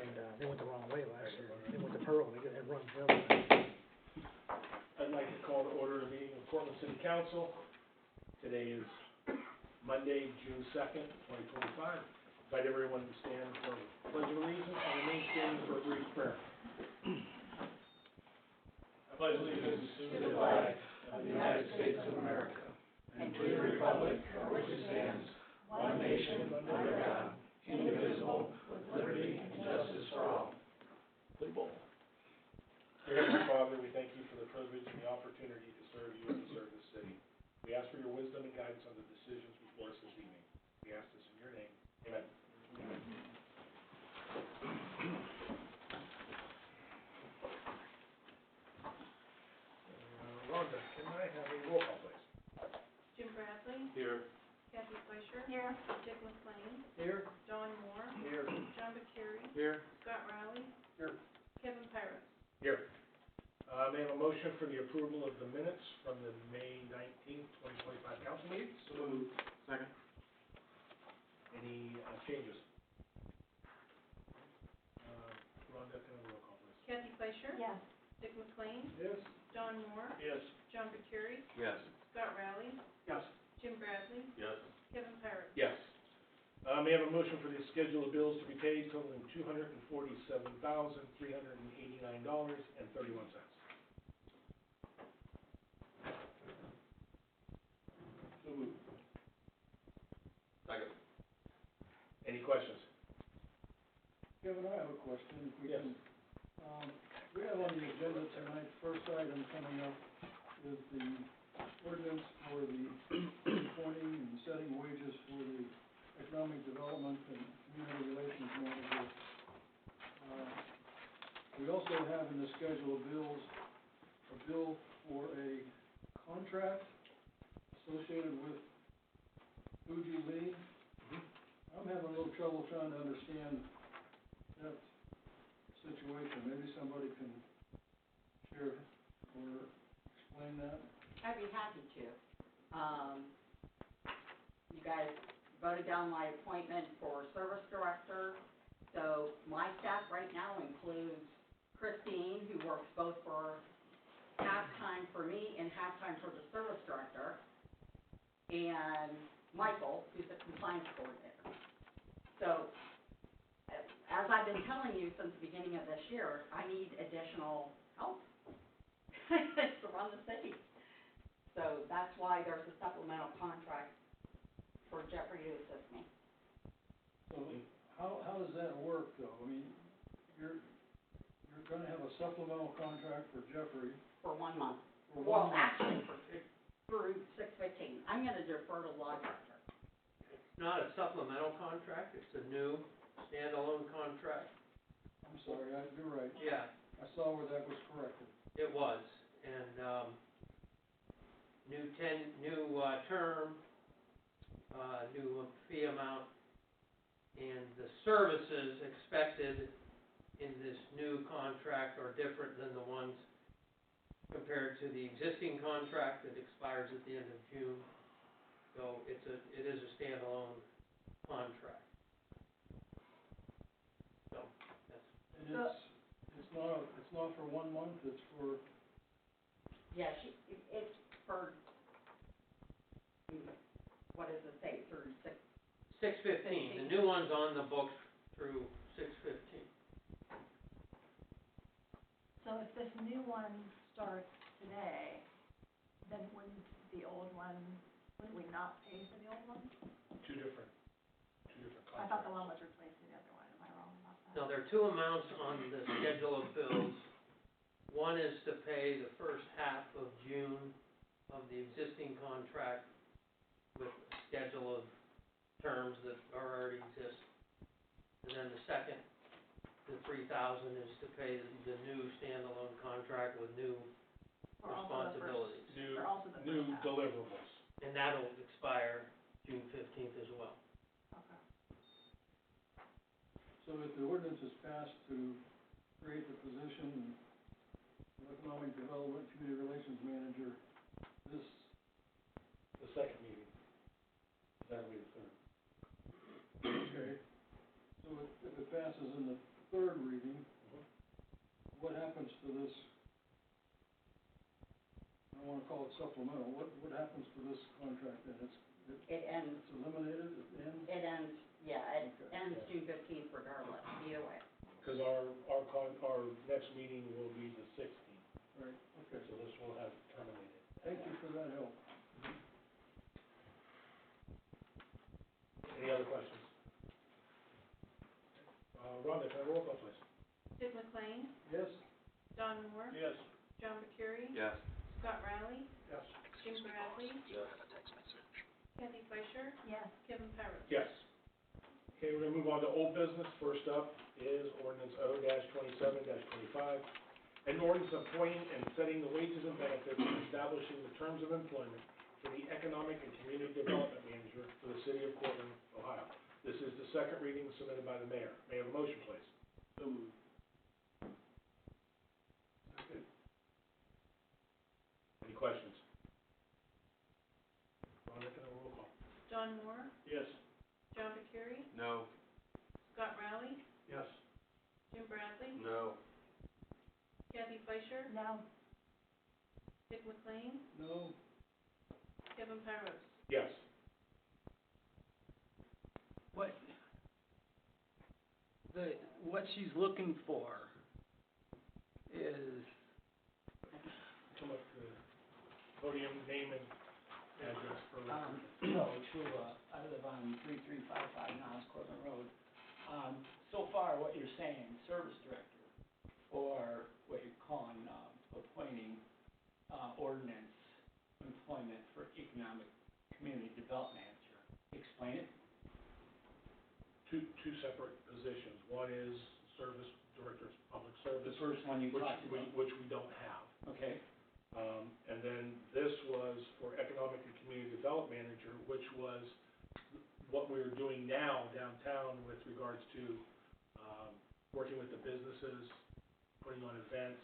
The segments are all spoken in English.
and, they went the wrong way last year. They went to Pearl, they had run the other way. I'd like to call to order a meeting of Portland City Council. Today is Monday, June 2nd, 2025. Invite everyone to stand for Pledge of Allegiance and remain standing for a brief prayer. I pledge allegiance to the flag of the United States of America and to the republic for which it stands, one nation, under God, indivisible, with liberty and justice for all. Dear Heavenly Father, we thank you for the privilege and the opportunity to serve you and to serve this city. We ask for your wisdom and guidance on the decisions before us this evening. We ask this in your name. Amen. Rhonda, can I have a roll call, please? Jim Bradley. Here. Kathy Fleischer. Here. Dick McLean. Here. Don Moore. Here. John Bucuri. Here. Scott Riley. Here. Kevin Pyrus. Here. May I have a motion for the approval of the minutes from the May 19th, 2025 council meeting? So moved. Second. Any changes? Rhonda, can I have a roll call, please? Kathy Fleischer. Yes. Dick McLean. Yes. Don Moore. Yes. John Bucuri. Yes. Scott Riley. Yes. Jim Bradley. Yes. Kevin Pyrus. Yes. May I have a motion for the schedule of bills to be paid totaling $247,389.31. So moved. Second. Any questions? Kevin, I have a question. If we Yes. can, we have on the agenda tonight, first item coming up is the ordinance for the appointing and setting wages for the economic development and community relations manager. We also have in the schedule of bills, a bill for a contract associated with Fuji Lee. I'm having a little trouble trying to understand that situation. Maybe somebody can share or explain that. I'd be happy to. You guys voted down my appointment for service director. So my staff right now includes Christine, who works both for half-time for me and half-time for the service director, and Michael, who's the compliance coordinator. So, as I've been telling you since the beginning of this year, I need additional help to run the city. So that's why there's a supplemental contract for Jeffrey to assist me. So how does that work though? I mean, you're gonna have a supplemental contract for Jeffrey For 1 month. for Well, 1 month. actually, through 6/15. I'm gonna defer to law director. It's not a supplemental contract, it's a new standalone contract. I'm sorry, you're right. Yeah, I saw where that was corrected. it was, and, new term, new fee amount, and the services expected in this new contract are different than the ones compared to the existing contract that expires at the end of June. So it is a standalone contract. So, that's, And it's not for 1 month, it's for, Yeah, it's for, what does it say, through 6/15, the new one's on the books through 6/15. So if this new one starts today, then wouldn't we not pay for the old one? Two different contracts. I thought the one was replacing the other one, am I wrong about that? Now, there are two amounts on the schedule of bills. One is to pay the first half of June of the existing contract with a schedule of terms that already exist. And then the second, the $3,000, is to pay the new standalone contract with new responsibilities. New deliverables. And that'll expire June 15th as well. Okay. so if the ordinance is passed to create the position of economic development, community relations manager, this, The second meeting. That'll be the third. okay. So if it passes in the third reading, what happens to this? I don't wanna call it supplemental, what happens to this contract then? It ends, It's eliminated, it ends? it ends, yeah, it Okay. ends June 15th regardless, either way. Cause our next meeting will be the 16th, Right, okay. so this will have terminated. Thank you for that help. Any other questions? Rhonda, can I roll call please? Dick McLean, Yes? Don Moore, Yes. John Burcheri, Yes. Scott Riley, Yes. Jim Bradley, Yes. Kathy Fleischer, Yes. Kevin Powers. Yes. Okay, we're gonna move on to old business. First up is ordinance O-27-25. An ordinance appointing and setting the wages and benefits and establishing the terms of employment for the Economic and Community Development Manager for the city of Cortland, Ohio. This is the second reading submitted by the mayor. May I have a motion, please? So moved. Second. Any questions? Rhonda, can I roll call? Don Moore, Yes. John Burcheri, No. Scott Riley, Yes. Jim Bradley, No. Kathy Fleischer, No. Dick McLean, No? Kevin Powers. Yes. What she's looking for is, Come up to the podium, name and address for. no, Chula, I live on 3355 Niles Cortland Road. So far, what you're saying, service director, or what you're calling, appointing, ordinance employment for economic community development manager. Explain it. Two separate positions. One is service director of public service. The first one you talked about. Which we don't have. Okay, And then this was for economic and community development manager, which was what we are doing now downtown with regards to, working with the businesses, putting on events,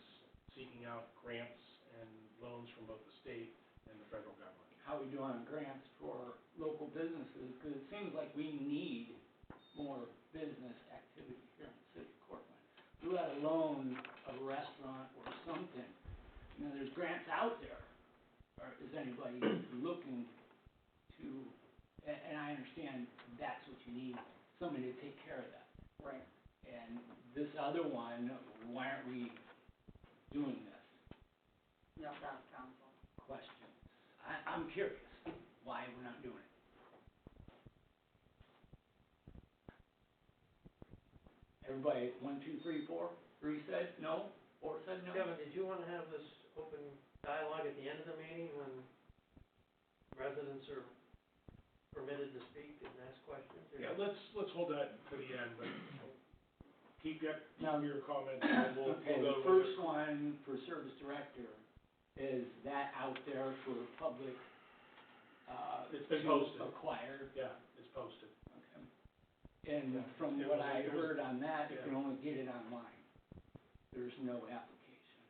seeking out grants and loans from both the state and the federal government. how we do on grants for local businesses, because it seems like we need more business activity here in the city of Cortland, let alone a restaurant or something. You know, there's grants out there, or is anybody looking to, and I understand that's what you need, somebody to take care of that. Right. And this other one, why aren't we doing this? Yep, that's council. Question. I'm curious why we're not doing it. Everybody, 1, 2, 3, 4, 3 said no, 4 said no? Kevin, did you wanna have this open dialogue at the end of the meeting when residents are permitted to speak and ask questions? or- Yeah, let's hold that to the end, but keep your comments and then we'll Okay, go the with first it. one for service director, is that out there for public, It's been to posted. acquire? Yeah, it's posted. Okay. And Yeah. from It what was- I it was- heard on that, you yeah. can only get it online. There's no application.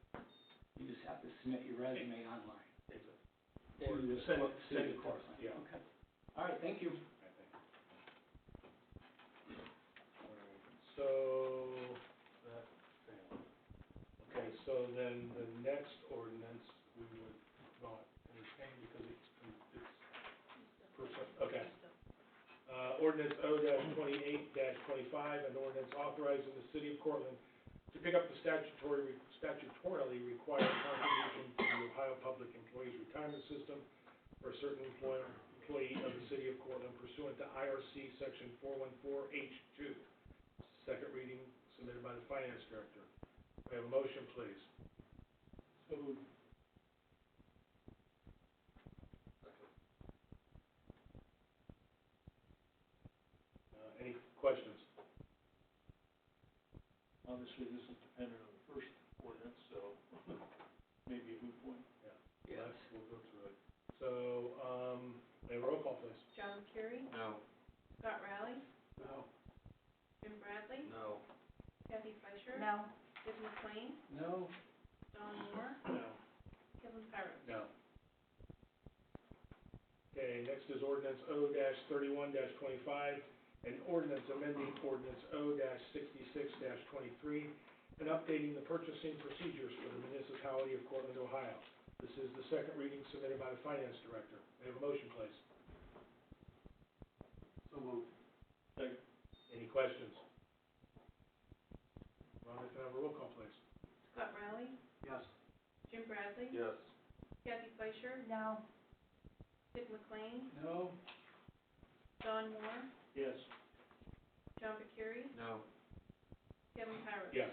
You just have to submit your resume online. Or To the send it- city send of it to us, Cortland. yeah. Okay. All right, thank you. I think. So, that failed. Okay, so then the next ordinance, we would not entertain because okay. Ordinance O-28-25, an ordinance authorizing the city of Cortland to pick up the statutorily required contribution to the Ohio Public Employees Retirement System for a certain employee of the city of Cortland pursuant to IRC Section 414H2. Second reading submitted by the finance director. May I have a motion, please? So moved. Any questions? Obviously, this is dependent on the first ordinance, so maybe a moot point. Yes. We'll go through it. So, may I have a roll call, please? John Burcheri, No. Scott Riley, No. Jim Bradley, No. Kathy Fleischer. No. Dick McLean, No? Don Moore, No. Kevin Powers. No. Okay, next is ordinance O-31-25, an ordinance amending ordinance O-66-23 and updating the purchasing procedures for the municipality of Cortland, Ohio. This is the second reading submitted by the finance director. May I have a motion, please? So moved. Second. Any questions? Rhonda, can I have a roll call, please? Scott Riley, Yes. Jim Bradley, Yes. Kathy Fleischer, No. Dick McLean, No, Don Moore, Yes. John Burcheri, No. Kevin Pyros. Yes.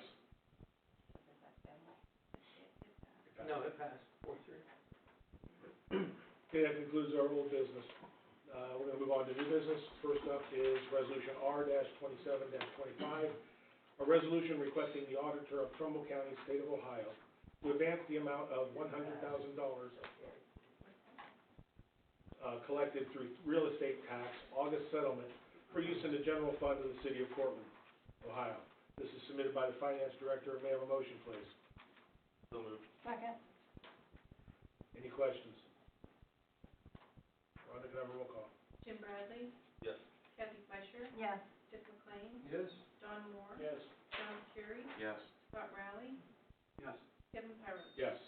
No, it passed, 4-3. Okay, that concludes our old business. We're gonna move on to new business. First up is Resolution R-27-25, a resolution requesting the auditor of Trumbull County, State of Ohio, to advance the amount of $100,000 collected through real estate tax August settlement for use in the general fund of the city of Cortland, Ohio. This is submitted by the finance director. May I have a motion, please? So moved. Second. Any questions? Rhonda, can I have a roll call? Jim Bradley, Yes. Kathy Fleischer, Yes. Dick McLean, yes, Don Moore, Yes. John Burcheri, Yes. Scott Riley, Yes. Kevin Pyros. Yes.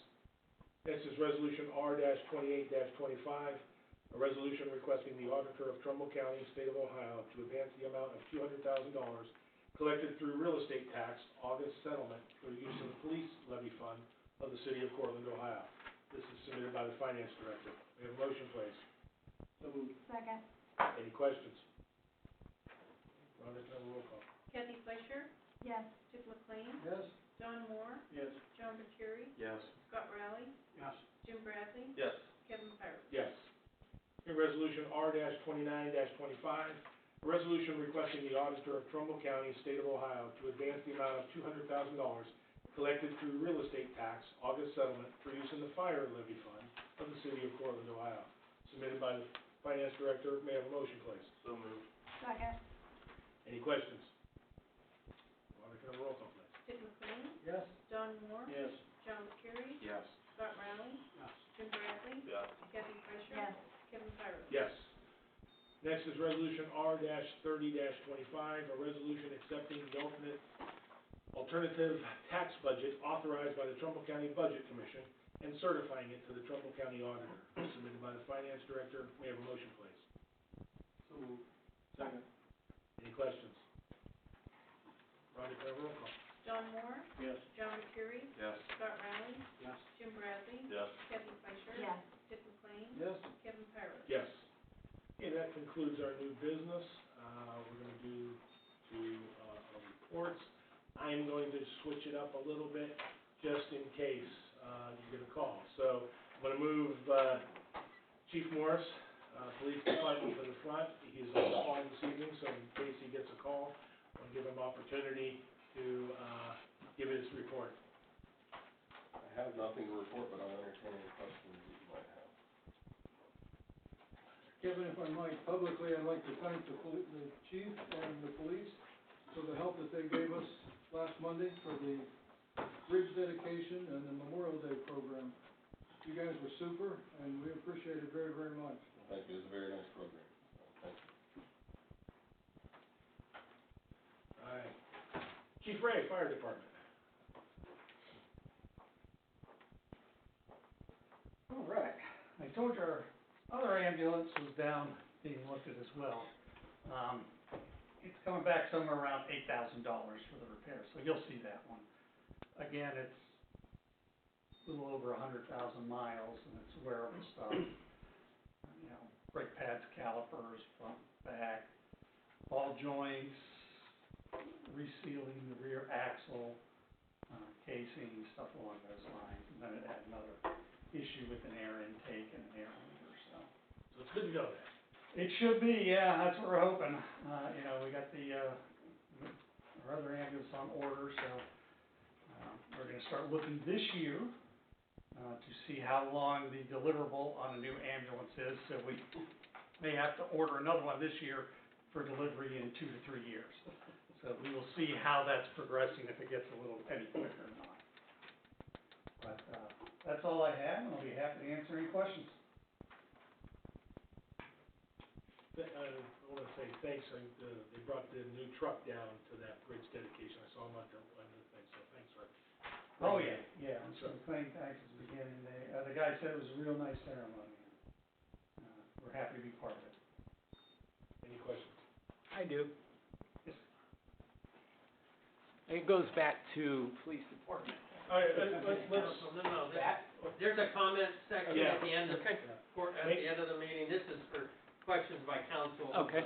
Next is Resolution R-28-25, a resolution requesting the auditor of Trumbull County, State of Ohio, to advance the amount of $200,000 collected through real estate tax August settlement for the use of the police levy fund of the city of Cortland, Ohio. This is submitted by the finance director. May I have a motion, please? So moved. Second. Any questions? Rhonda, can I have a roll call? Kathy Fleischer, Yes. Dick McLean, yes, Don Moore, Yes. John Burcheri, Yes. Scott Riley, Yes. Jim Bradley, Yes. Kevin Pyros. Yes. In Resolution R-29-25, a resolution requesting the auditor of Trumbull County, State of Ohio, to advance the amount of $200,000 collected through real estate tax August settlement for use in the fire levy fund of the city of Cortland, Ohio. Submitted by the finance director. May I have a motion, please? So moved. Second. Any questions? Rhonda, can I have a roll call, please? Dick McLean, yes, Don Moore, Yes. John Burcheri, Yes. Scott Riley, Yes. Jim Bradley, Yes. Kathy Fleischer, Yes. Kevin Pyros. Yes. Next is Resolution R-30-25, a resolution accepting the alternative tax budget authorized by the Trumbull County Budget Commission and certifying it to the Trumbull County Auditor, submitted by the finance director. May I have a motion, please? So moved. Second. Any questions? Rhonda, can I have a roll call? Don Moore, Yes. John Burcheri, Yes. Scott Riley, Yes. Jim Bradley, Yes. Kathy Fleischer, Yes. Dick McLean, yes. Kevin Pyros. Yes. Okay, that concludes our new business. We're gonna do our reports. I'm going to switch it up a little bit, just in case, you get a call. So, I'm gonna move, Chief Morris, Police Department to the front. He's on the phone this evening, so in case he gets a call, I'll give him opportunity to, give his report. I have nothing to report, but I'll entertain any questions that you might have. Kevin, if I might, publicly, I'd like to thank the chief and the police for the help that they gave us last Monday for the bridge dedication and the Memorial Day program. You guys were super, and we appreciate it very, very much. Well, thank you, it was a very nice program, so thank you. All right. Chief Ray, Fire Department. All right, I told you our other ambulance was down being looked at as well. It's coming back somewhere around $8,000 for the repair, so you'll see that one. Again, it's a little over 100,000 miles, and it's wearable stuff. You know, brake pads, calipers, front, back, ball joints, resealing the rear axle, casing, stuff along those lines. And then it had another issue with an air intake and an air leader, so. So it's good to go then. It should be, yeah, that's what we're hoping. You know, we got our other ambulance on order, so, we're gonna start looking this year, to see how long the deliverable on a new ambulance is, so we may have to order another one this year for delivery in 2 to 3 years. So we will see how that's progressing, if it gets a little any quicker or not. But, that's all I have, and I'll be happy to answer any questions. I'll wanna say thanks, they brought the new truck down to that bridge dedication, I saw them at the thing, so thanks for. Oh, yeah, yeah, and so McLean thanks at the beginning, the guy said it was a real nice ceremony. We're happy to be part of it. Any questions? I do. It goes back to police department. All right, let's, No, there's a comment section Yeah. at the end of, Okay. at the end of the meeting, this is for questions by council. Okay.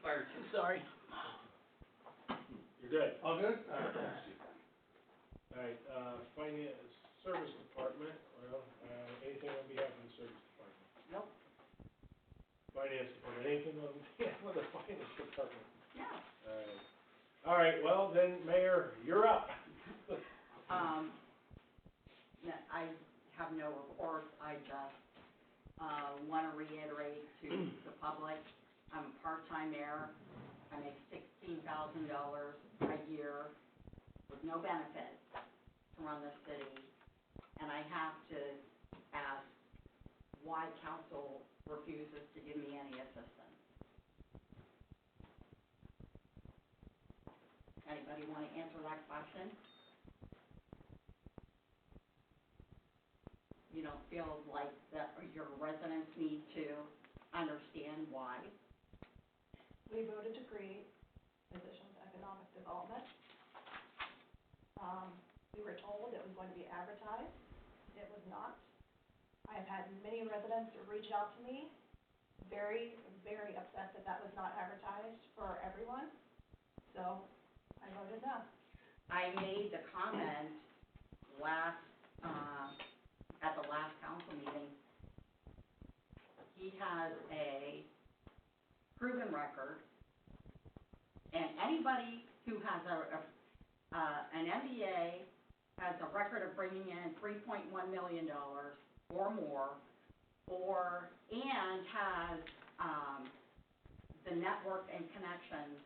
Fire chief. Sorry. you're good. All good? All right, finance, service department, well, anything on behalf of the service department? Nope. Finance department, anything on behalf of the finance department? No. All right, well, then, Mayor, you're up. I have no report, I just, wanna reiterate to the public, I'm a part-time mayor, I make $16,000 a year with no benefits to run the city, and I have to ask why council refuses to give me any assistance. Anybody wanna answer that question? You don't feel like that your residents need to understand why? We voted to create positions economic development. We were told it was going to be advertised. It was not. I have had many residents reach out to me, very, very upset that that was not advertised for everyone. So I voted no. I made the comment at the last council meeting. He has a proven record, and anybody who has an MBA, has a record of bringing in $3.1 million or more, and has, the network and connections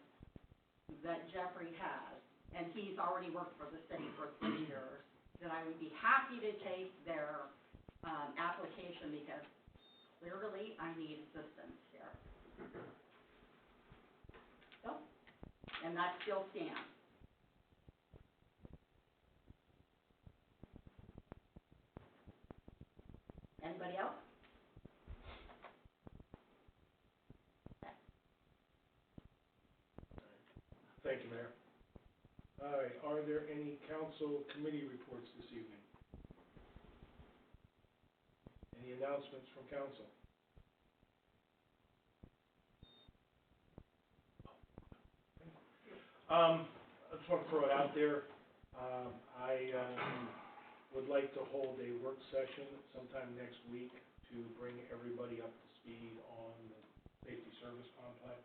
that Jeffrey has, and he's already worked for the city for 3 years, then I would be happy to take their, application, because clearly I need assistance here. So, and that still stands. Anybody else? Thank you, Mayor. All right, are there any council committee reports this evening? Any announcements from council? I just want to throw it out there. I would like to hold a work session sometime next week to bring everybody up to speed on the safety service complex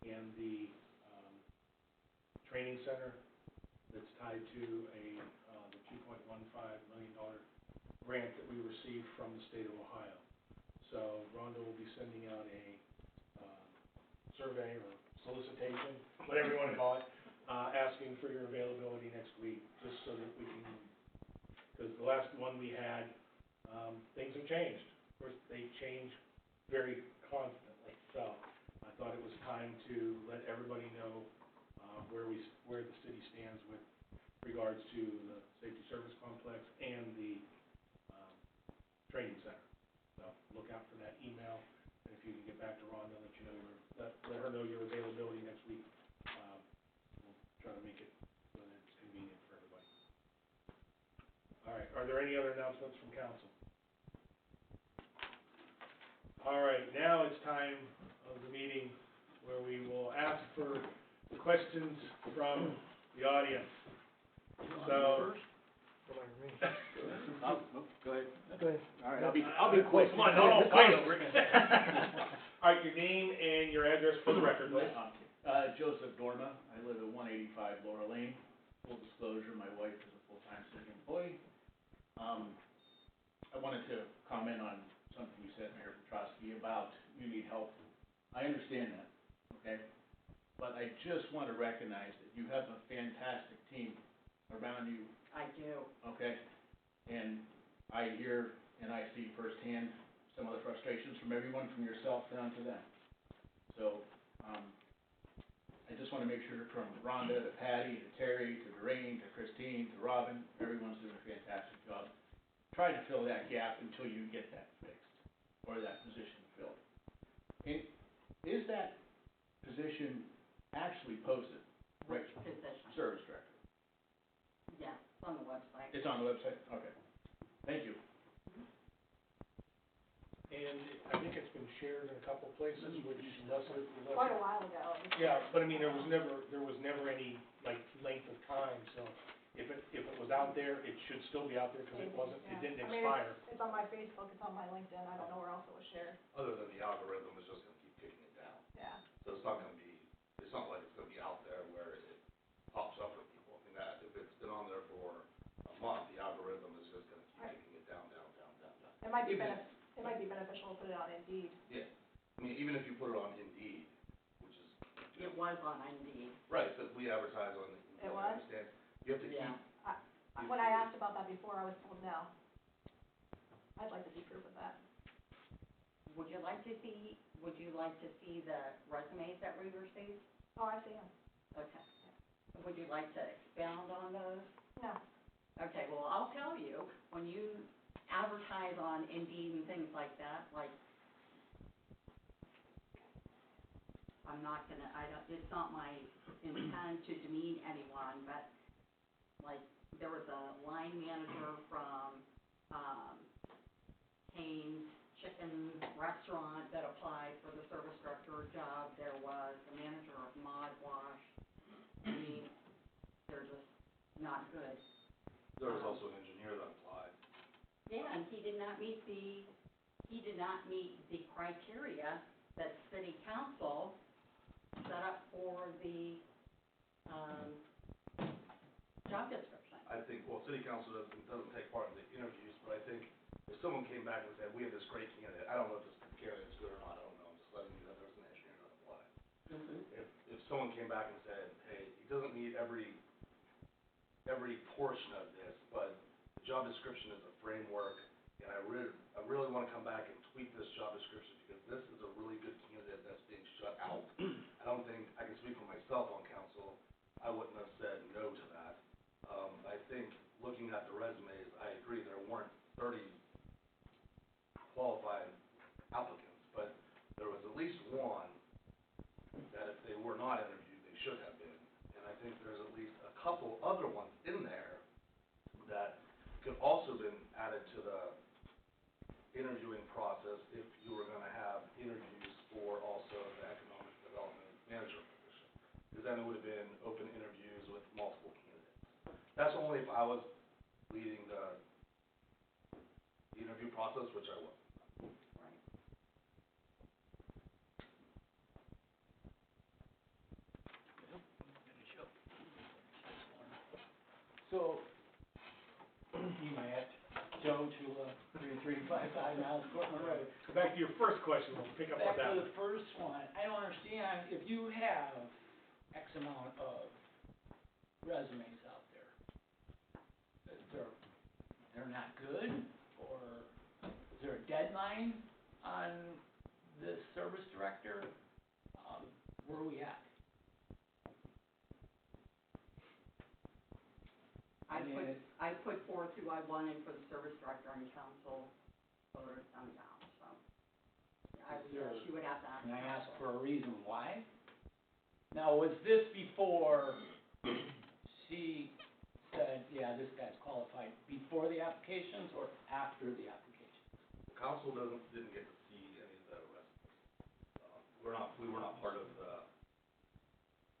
and the training center that's tied to the $2.15 million grant that we received from the state of Ohio. So Rhonda will be sending out a survey or solicitation, whatever you want to call it, asking for your availability next week, just so that we can, because the last one we had, things have changed. Of course, they change very constantly, so I thought it was time to let everybody know where the city stands with regards to the safety service complex and the training center. So look out for that email, and if you can get back to Rhonda, let her know your availability next week. We'll try to make it so that it's convenient for everybody. All right, are there any other announcements from council? All right, now it's time of the meeting where we will ask for questions from the audience. So. Go ahead. Go ahead. All right, I'll be quick. Come on, no, fight over it. All right, your name and your address for the record, please. Joseph Dorma, I live at 185 Laura Lane. Full disclosure, my wife is a full-time city employee. I wanted to comment on something you said, Mayor Petrosky, about you need help. I understand that, okay? But I just want to recognize that you have a fantastic team around you. I do. Okay, and I hear and I see firsthand some of the frustrations from everyone, from yourself down to them. So, I just wanna make sure from Rhonda to Patty to Terry to Doreen to Christine to Robin, everyone's doing a fantastic job. Try to fill that gap until you get that fixed, or that position filled. And is that position actually posted? Which position? Service director. Yeah, it's on the website. It's on the website? Okay. Thank you. And I think it's been shared in a couple places, which Leslie. Quite a while ago. Yeah, but I mean, there was never any, like, length of time, so if it was out there, it should still be out there, because it wasn't, it didn't I mean, expire. it's on my Facebook, it's on my LinkedIn, I don't know where else it was shared, Other than the algorithm is just gonna keep kicking it down. yeah. So it's not like it's gonna be out there where it pops up for people. I mean, that, if it's been on there for a month, the algorithm is just gonna keep kicking it down. It might be beneficial to put it on Indeed. Yeah, I mean, even if you put it on Indeed, which is. It was on Indeed. Right, but we advertise on Indeed. It I was? understand. You have to keep. Yeah. When I asked about that before, I was told no. I'd like to see proof of that. Would you like to see the resumes that we received? Oh, I see them. Okay. Would you like to expound on those? No. Okay, well, I'll tell you, when you advertise on Indeed and things like that, like, it's not my intent to demean anyone, but, like, there was a line manager from, Hanes Chicken Restaurant that applied for the service director job. There was the manager of Mod Wash. I mean, they're just not good. There was also an engineer that applied. Yeah, and he did not meet the criteria that city council set up for the, job description. I think, well, city council doesn't take part in the interviews, but I think if someone came back and said, we have this great candidate, I don't know if this candidate's good or not, I don't know, I'm just letting you know there's an engineer that applied. If someone came back and said, hey, he doesn't meet every portion of this, but the job description is a framework, and I really wanna come back and tweak this job description, because this is a really good candidate that's being shut out. I don't think, I can speak for myself on council, I wouldn't have said no to that. I think, looking at the resumes, I agree, there weren't 30 qualified applicants, but there was at least one that if they were not interviewed, they should have been. And I think there's at least a couple other ones in there that could also been added to the interviewing process if you were gonna have interviews for also the economic development manager position. Because then it would have been open interviews with multiple candidates. That's only if I was leading the interview process, which I was. Right. So, you might have Joe to, 3355 miles Portland Road. So back to your first question, we'll pick up on Back that to one. the first one, I don't understand, if you have X amount of resumes out there, that they're not good, or is there a deadline on this service director? Where are we at? I put forth who I wanted for the service director and council voted them down, so. She would have to ask. Can I ask for a reason why? Now, was this before she said, yeah, this guy's qualified, before the applications or after the applications? The council didn't get to see any of the resumes. We were not part of the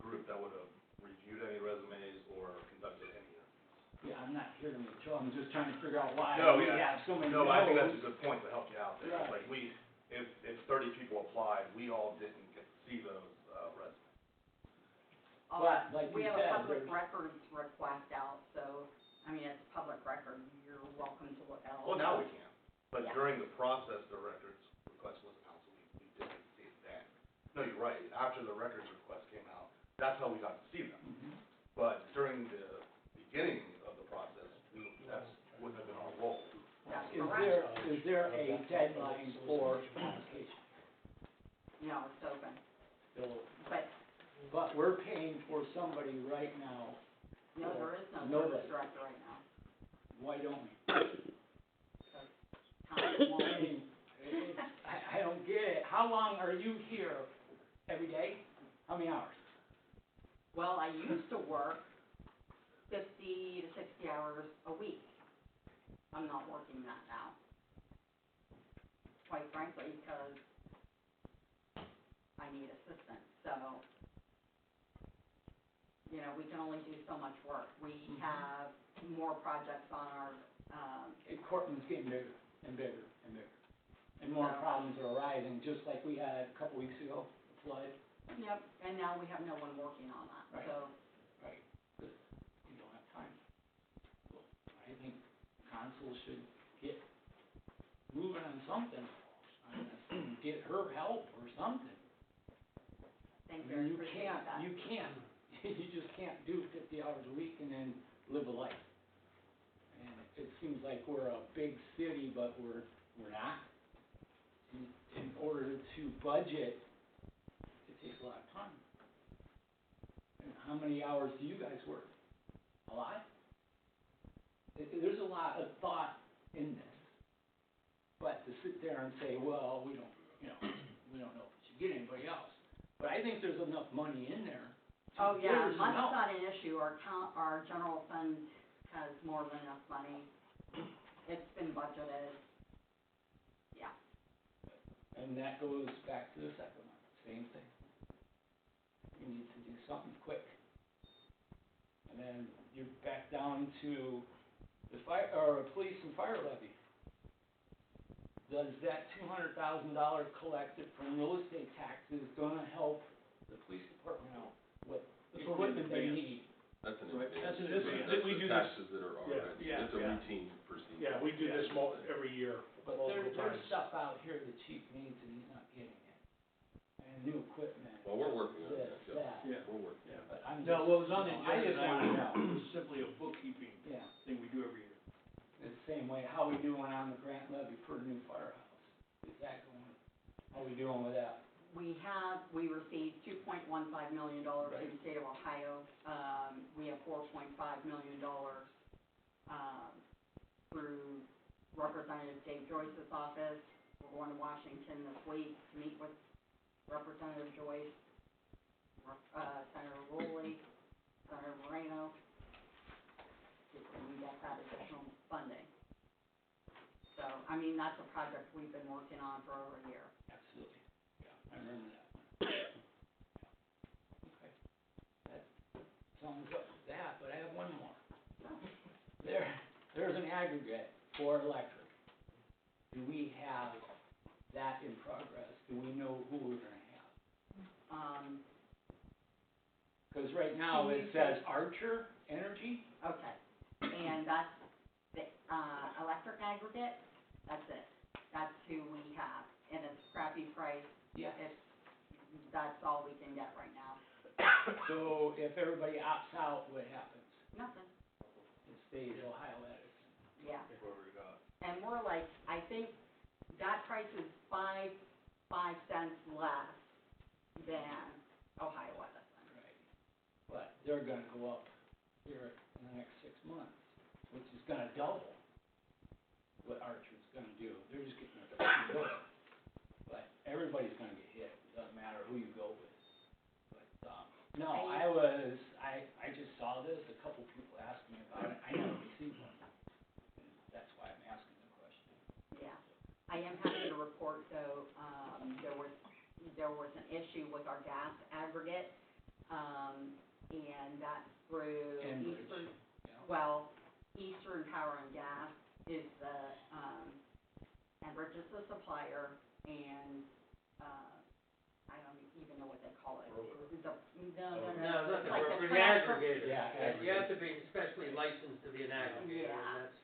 group that would have reviewed any resumes or conducted any interviews. Yeah, I'm not here to make sure, I'm just trying to figure out why No, we yeah. have so many No, I think that's no's. a good point to help you out there. Right. Like if 30 people applied, we all didn't get to see those resumes. But, like We you have a said, public there's- records request out, so, I mean, it's public record, you're welcome to look at all. Well, now we can. But Yeah. during the process, the records request wasn't out, so we didn't see it then. No, you're right. After the records request came out, that's how we got to see them. Mhm. But during the beginning of the process, that wouldn't have been our role. That's Is correct. there a deadline for application? No, it's open. So right now, No, there is no Nobody. service director right now. why don't we? Tom I won't. mean, I don't get it. How long are you here? Every day? How many hours? Well, I used to work 50 to 60 hours a week. I'm not working that now. Quite frankly, because I need assistance, so, you know, we can only do so much work. We have more projects on our, Cortland's getting bigger and bigger and bigger. And more problems are arising, just like we had a couple weeks ago, the flood. yep, and now we have no one working on that, Right. so. Right. We don't have time. Well, I think council should get moving on something, get her help or something. Thank I you, I mean, appreciate that. you can't, you just can't do 50 hours a week and then live a life. And it seems like we're a big city, but we're not. In order to budget, it takes a lot of time. And how many hours do you guys work? A lot? There's a lot of thought in this. But to sit there and say, well, we don't know if we should get anybody else. But I think there's enough money in there. Oh, yeah, There's money's enough. not an issue, our general fund has more than enough money. It's been budgeted, yeah. And that goes back to the second one, same thing. We need to do something quick. And then you're back down to the police and fire levy. Does that $200,000 collected from real estate taxes gonna help the police department out with the equipment they need? That's an Right, advance. that's an That's advance. the We do this- taxes that are already, yeah, it's a yeah. routine procedure. Yeah, we do this every year, But multiple there's times. stuff out here the chief needs and he's not getting it. And new equipment. Well, we're working on this, that, that. yeah, we're working. Yeah. But I'm No, just, what was on the you know, I agenda just tonight wanna know. was simply a bookkeeping Yeah, thing we do every year. the same way, how we doing on the grant levy for the new firehouse? Is that going, how we doing with that? We received $2.15 million through Right. the state of Ohio. We have $4.5 million, through Representative Dave Joyce's office. We're going to Washington this week to meet with Representative Joyce, Senator Rowley, Senator Moreno, see if we can get that additional funding. So, I mean, that's a project we've been working on for over a year. Absolutely, yeah, I remember that one. Okay, that sums up that, but I have one more. There's an aggregate for electric. Do we have that in progress? Do we know who we're gonna have? Cause right now Can it you says Archer Energy. Okay, and that's the, electric aggregate, that's it. That's who we have, and it's crappy price, Yeah. that's all we can get right now. So if everybody opts out, what happens? Nothing, It stays Ohio Edison. yeah. Whoever we got. And we're like, I think that price is 5 cents less than Ohio Edison. Right. But they're gonna go up here in the next 6 months, which is gonna double what Archer's gonna do. They're just getting a bill. But everybody's gonna get hit, doesn't matter who you go with. But, no, I just saw this, a couple people asked me about it, I never received one. And that's why I'm asking the question. Yeah, I am happy to report though, there was an issue with our gas aggregate, and that's through Enbridge, Eastern, yeah. well, Eastern Power and Gas is the, Enbridge is the supplier, and, I don't even know what they call it. Broker. No, No, not it's the like broker, the the transfer. aggregator. Yeah, You have to be specially licensed to be an aggregator, Yeah. and that's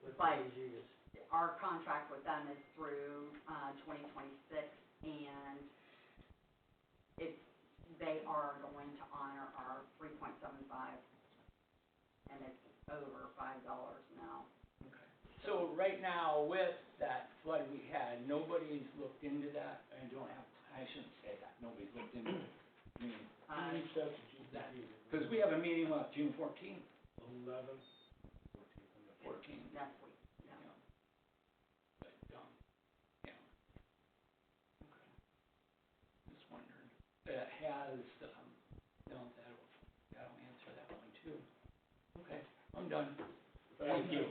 what But PG is. our contract with them is through, 2026, and they are going to honor our 3.75, and it's over $5 now. So right now, with that flood we had, nobody's looked into that, I shouldn't say that, nobody's looked into it. I mean, How many steps did you that, do? Cause we have a meeting, what, June 14th? 11th, 14th. Next week, yeah. But, yeah. Okay. Just wondering, has, no, that'll answer that one too. Okay, I'm done. Thank you.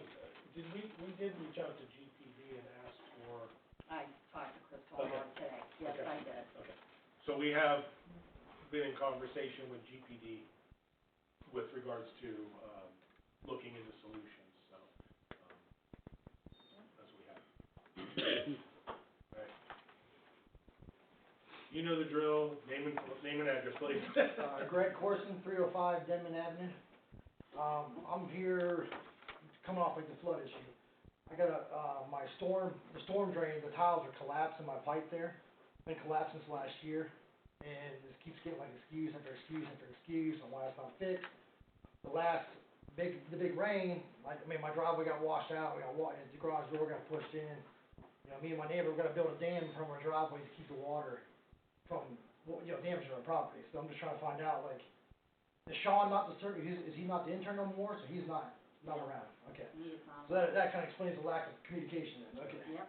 We did reach out to GPD and ask for, I talked to Chris Palmer today, yes, Okay. I did. so we have been in conversation with GPD with regards to, looking into solutions, so, that's what we have. Alright. You know the drill, name and address, please. Greg Corson, 305 Denman Avenue. I'm here, coming off like the flood issue. I got the storm drain, the tiles are collapsing, my pipe there. Been collapsing since last year, and it keeps getting like excuse after excuse after excuse on why it's not fixed. The big rain, my driveway got washed out, the garage door got pushed in. You know, me and my neighbor, we're gonna build a dam from our driveway to keep the water from, damaging our property. So I'm just trying to find out, like, is Sean not is he not the intern no more, so he's not around? Okay. He is not. So that kinda explains the lack of communication then, okay. Yep.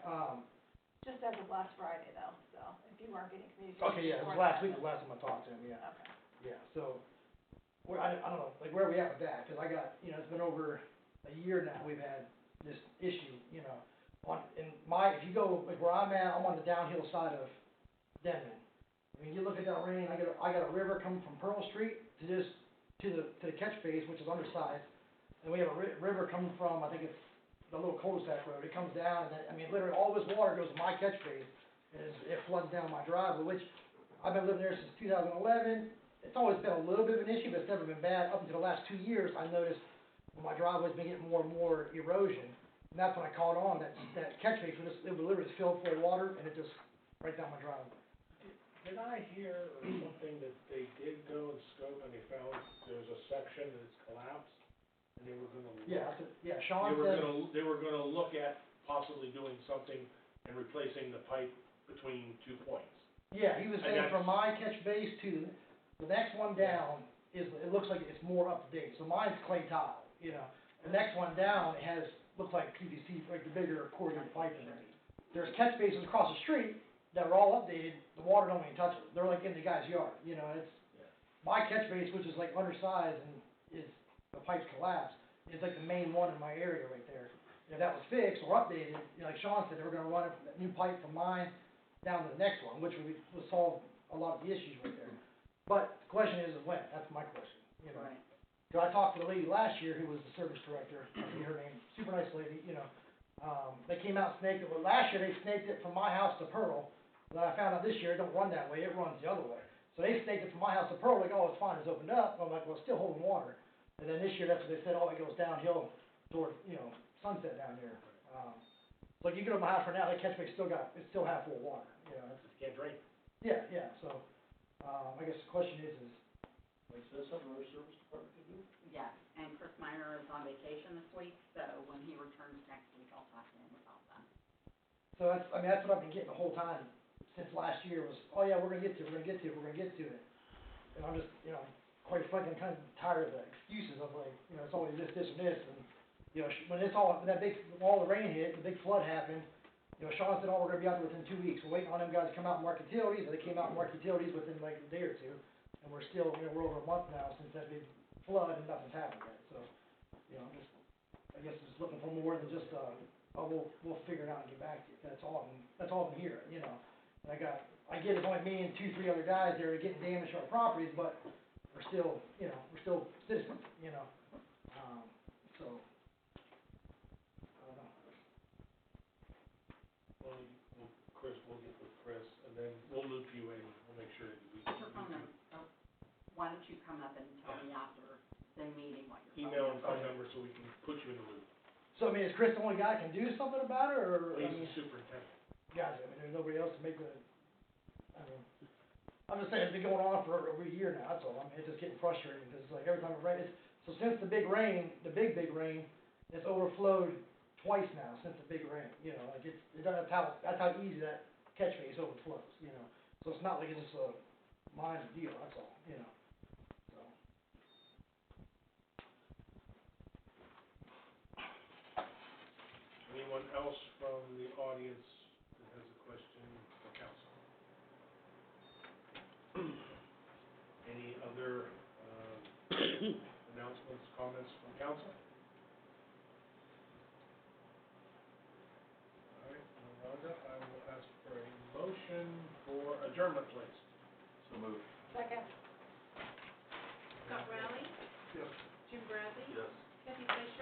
Just as of last Friday though, so if you weren't getting communication. Okay, yeah, it was before last that, week, the last time I talked to him, yeah. Okay. Yeah, so, I don't know, like, where are we at with that? Cause I got, it's been over a year now we've had this issue, if you go, like, where I'm at, I'm on the downhill side of Denman. I mean, you look at that rain, I got a river coming from Pearl Street to the catch base, which is undersized. And we have a river coming from, I think it's the little cul-de-sac road, it comes down, and then, literally, all this water goes to my catch base, and it floods down my driveway, which, I've been living there since 2011, it's always been a little bit of an issue, but it's never been bad. Up until the last 2 years, I noticed my driveway's been getting more and more erosion, and that's when I caught on, that catch base, it would literally just fill full of water, and it just, right down my driveway. Did I hear something that they did go and scope and they found there's a section that's collapsed? And they were gonna look. Sean said. They were gonna look at possibly doing something and replacing the pipe between 2 points. Yeah, he was And saying that's- from my catch base to the next one down it looks like it's more up to date. So mine's clay tile, The next one down, looks like PVC, like the bigger corrugated pipe in there. There's catch bases across the street that are all updated, the water don't even touch them. They're like in the guy's yard, my catch base, which is like undersized and the pipe's collapsed, is like the main one in my area right there. If that was fixed or updated, like Sean said, they were gonna run a new pipe from mine down to the next one, which would solve a lot of the issues right there. But the question is when, that's my question, Right. So I talked to the lady last year who was the service director, I see her name, super nice lady, they came out and snaked it, well, last year they snaked it from my house to Pearl, but I found out this year it don't run that way, it runs the other way. So they snaked it from my house to Pearl, like, oh, it's fine, it's opened up, I'm like, well, it's still holding water. And then this year, that's what they said, oh, it goes downhill toward, Sunset down here. Like, you get to my house right now, that catch base it's still half full of water, Just can't drain. Yeah, so, I guess the question is, Is that something our service department can do? Yes, and Chris Minor is on vacation this week, so when he returns next week, I'll talk to him about that. so that's what I've been getting the whole time since last year was, oh yeah, we're gonna get to it. And I'm just, quite frankly, I'm kind of tired of the excuses of like, it's always this, and this, and, when all the rain hit, the big flood happened, Sean said, oh, we're gonna be out there within 2 weeks, we're waiting on them guys to come out and mark utilities, and they came out and marked utilities within like a day or two, and we're still, we're over a month now since that big flood, and nothing's happened yet, so, I guess just looking for more than just, we'll figure it out and get back to you, that's all I'm hearing, and I get it's only me and 2-3 other guys there getting damage to our properties, but we're still citizens, so, I don't know. Well, we'll get with Chris, and then we'll loop you in, we'll make sure that we. What's your phone number? Why don't you come up and tell me after the meeting what your Email and phone number number so we can put you in the loop. So, is Chris the only guy that can do something about it, or, He's the superintendent. guys, there's nobody else to make I'm just saying, it's been going on for over a year now, that's all, it's just getting frustrating, because it's like every time it rains, so since the big rain, it's overflowed twice now, since the big rain, that's how easy that catch base overflows, so it's not like it's just a minor deal, that's all, so. Questions, comments from council? All right, Rhonda, I will ask for a motion for adjournment, please. So moved. Second. Scott Riley, Yes. Jim Bradley, Yes. Kathy Fisher,